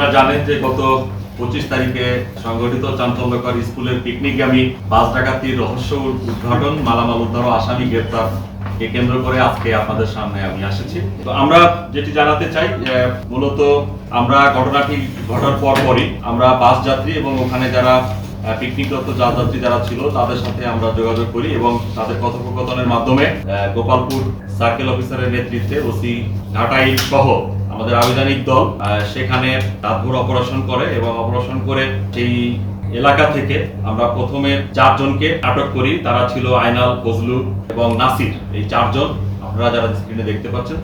আপনারা জানেন যে গত 25 তারিখে সংগঠিত চাঞ্চল্যকর স্কুলের পিকনিকগামী বাস ডাকাতির রহস্য উদ্ঘাটন, মালামাল উদ্ধার ও আসামি গ্রেপ্তার কে কেন্দ্র করে আজকে আপনাদের সামনে আমি এসেছি। তো আমরা যেটি জানাতে চাই, মূলত আমরা ঘটনাটি ঘটার পরই আমরা বাস যাত্রী এবং ওখানে যারা পিকনিকরত যাত্রী যারা ছিল তাদের সাথে আমরা যোগাযোগ করি এবং তাদের কথোপকথনের মাধ্যমে গোপালপুর সার্কেল অফিসারের নেতৃত্বে ওসি ঘাটাইল সহ আমাদের আবেদনিক দল সেখানে রাতভর অপারেশন করে এবং অপারেশন করে সেই এলাকা থেকে আমরা প্রথমে 4 জনকে আটক করি। তারা ছিল আইনাল, ফজলু এবং নাসির। এই 4 জন আপনারা যারা স্ক্রিনে দেখতে পাচ্ছেন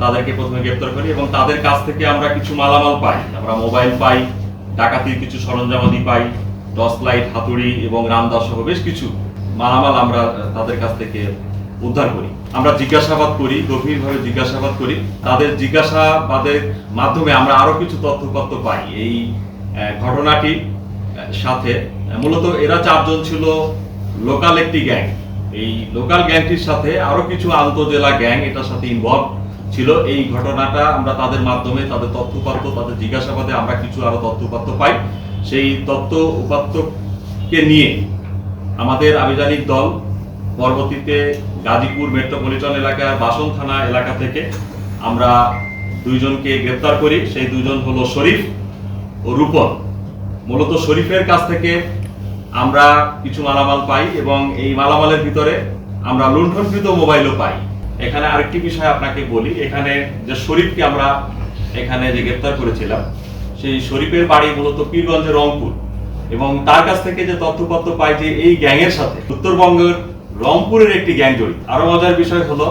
তাদেরকে প্রথমে গ্রেপ্তার করি এবং তাদের কাছ থেকে আমরা কিছু মালামাল পাই। আমরা মোবাইল পাই, ডাকাতির কিছু সরঞ্জামাদি পাই, টর্চ লাইট, হাতুড়ি এবং রামদা সহ বেশ কিছু মালামাল আমরা তাদের কাছ থেকে উদ্ধার করি। আমরা জিজ্ঞাসাবাদ করি, গভীরভাবে জিজ্ঞাসাবাদ করি। তাদের জিজ্ঞাসাবাদের মাধ্যমে আমরা আরো কিছু তথ্যপত্র পাই এই ঘটনাটির সাথে। মূলত এরা 4 জন ছিল লোকাল একটি গ্যাং। এই লোকাল গ্যাংটির সাথে আরো কিছু আন্তঃজেলা গ্যাং এটার সাথে ইনভলভ ছিল। এই ঘটনাটা আমরা তাদের মাধ্যমে, তাদের তথ্যপত্র, তাদের জিজ্ঞাসাবাদে আমরা কিছু আরো তথ্যপত্র পাই। সেই তথ্য উপাত্তকে নিয়ে আমাদের আভিযানিক দল পরবর্তীতে গাজীপুর মেট্রোপলিটন এলাকার বাসন থানা এলাকা থেকে আমরা 2 জনকে গ্রেপ্তার করি। সেই 2 জন হলো শরীফ ও রূপন। মূলত শরীফের কাছ থেকে আমরা কিছু মালামাল পাই এবং এই মালামালের ভিতরে আমরা লুণ্ঠনকৃত মোবাইলও পাই। এখানে আরেকটি বিষয় আপনাকে বলি, এখানে যে শরীফকে আমরা এখানে যে গ্রেপ্তার করেছিলাম, সেই শরীফের বাড়ি মূলত পীরগঞ্জের রংপুর এবং তার কাছ থেকে যে তথ্যপত্র পাই যে এই গ্যাংয়ের সাথে উত্তরবঙ্গের রংপুরের একটি গ্যাং জড়িত। আরো মজার বিষয় হলো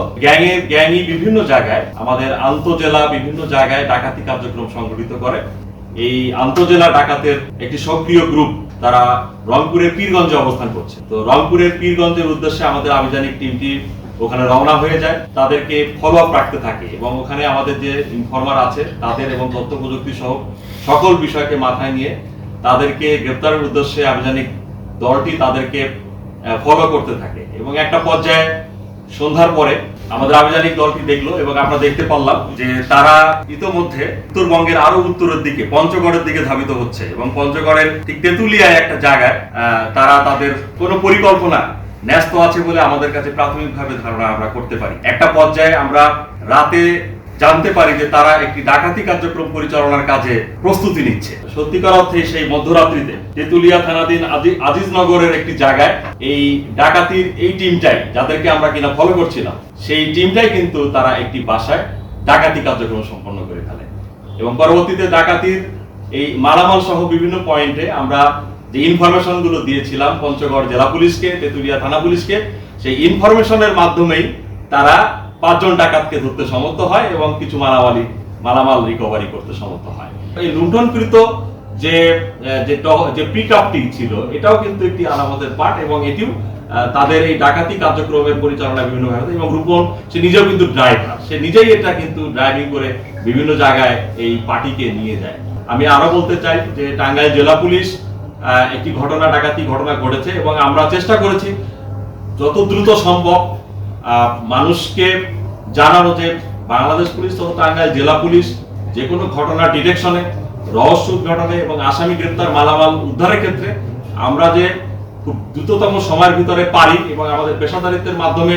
গ্যাংই বিভিন্ন জায়গায়, আমাদের আন্তঃজেলা বিভিন্ন জায়গায় ডাকাতি কার্যক্রম সংগঠিত করে। এই আন্তঃজেলা ডাকাতের একটি সক্রিয় গ্রুপ তারা রংপুরের পীরগঞ্জে অবস্থান করছে। তো রংপুরের পীরগঞ্জের উদ্দেশ্যে আমাদের আভিযানিক টিমটি ওখানে রওনা হয়ে যায়, তাদেরকে ফলো আপ রাখতে থাকে এবং ওখানে আমাদের যে ইনফরমার আছে তাদের এবং তথ্য প্রযুক্তি সহ সকল বিষয়কে মাথায় নিয়ে তাদেরকে গ্রেপ্তারের উদ্দেশ্যে আভিযানিক দলটি তাদেরকে ফলো করতে থাকে এবং একটা পর্যায়ে সন্ধ্যার পরে আমাদের আভিযানিক দলটি দেখলো এবং আমরা দেখতে পারলাম যে তারা ইতোমধ্যে উত্তরবঙ্গের আরো উত্তরের দিকে পঞ্চগড়ের দিকে ধাবিত হচ্ছে এবং পঞ্চগড়ের ঠিক তেঁতুলিয়ায় একটা জায়গায় তারা তাদের কোনো পরিকল্পনা ন্যস্ত আছে বলে আমাদের কাছে প্রাথমিকভাবে ধারণা আমরা করতে পারি। একটা পর্যায়ে আমরা রাতে জানতে পারি যে তারা একটি ডাকাতি কার্যক্রম পরিচালনার কাজে প্রস্তুতি নিচ্ছে। সত্যিকার অর্থে সেই মধ্যরাত্রিতে তেঁতুলিয়া থানাধীন আজিজনগরের একটি জায়গায় এই ডাকাতির এই টিমটাই, যাদেরকে আমরা কিনা ফলো করছিলাম, সেই টিমটাই কিন্তু তারা একটি বাসায় ডাকাতি কার্যক্রম সম্পন্ন করে ফেলে এবং পরবর্তীতে ডাকাতির এই মালামাল সহ বিভিন্ন পয়েন্টে আমরা যে ইনফরমেশন গুলো দিয়েছিলাম পঞ্চগড় জেলা পুলিশকে, তেঁতুলিয়া থানা পুলিশকে, সেই ইনফরমেশনের মাধ্যমেই তারা 5 জন ডাকাতকে ধরতে সমর্থ হয় এবং কিছু মালামাল রিকভারি করতে সমর্থ হয়। এই লুণ্ঠনকৃত যে পিকআপটি ছিল এটাও কিন্তু একটি আলামতের পার্ট এবং এটিও তাদের এই ডাকাতি কার্যক্রমের পরিচালনা বিভিন্ন ভাবে। এবং রূপন সে নিজেও কিন্তু ড্রাইভার, সে নিজেই এটা কিন্তু ড্রাইভিং করে বিভিন্ন জায়গায় এই পার্টিকে নিয়ে যায়। আমি আরো বলতে চাই যে টাঙ্গাইল জেলা পুলিশ একটি ডাকাতি ঘটনা ঘটেছে এবং আমরা চেষ্টা করেছি যত দ্রুত সম্ভব মানুষকে জানানো যে বাংলাদেশ পুলিশ তথা টাঙ্গাইল জেলা পুলিশ যে কোনো ঘটনা ডিটেকশনে, রহস্য উদ্ঘাটনে এবং আসামি গ্রেপ্তার, মালামাল উদ্ধারের ক্ষেত্রে আমরা যে খুব দ্রুততম সময়ের ভিতরে পারি এবং আমাদের পেশাদারিত্বের মাধ্যমে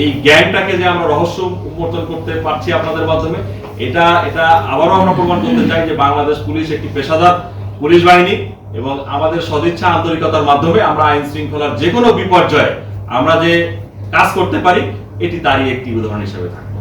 এই গ্যাংটাকে যে আমরা রহস্য উন্মোচন করতে পারছি আপনাদের মাধ্যমে, এটা আবারও আমরা প্রমাণ করতে চাই যে বাংলাদেশ পুলিশ একটি পেশাদার পুলিশ বাহিনী এবং আমাদের সদিচ্ছা আন্তরিকতার মাধ্যমে আমরা আইন শৃঙ্খলার যে কোনো বিপর্যয়ে আমরা যে কাজ করতে পারি এটি তারই একটি উদাহরণ হিসেবে থাকবে।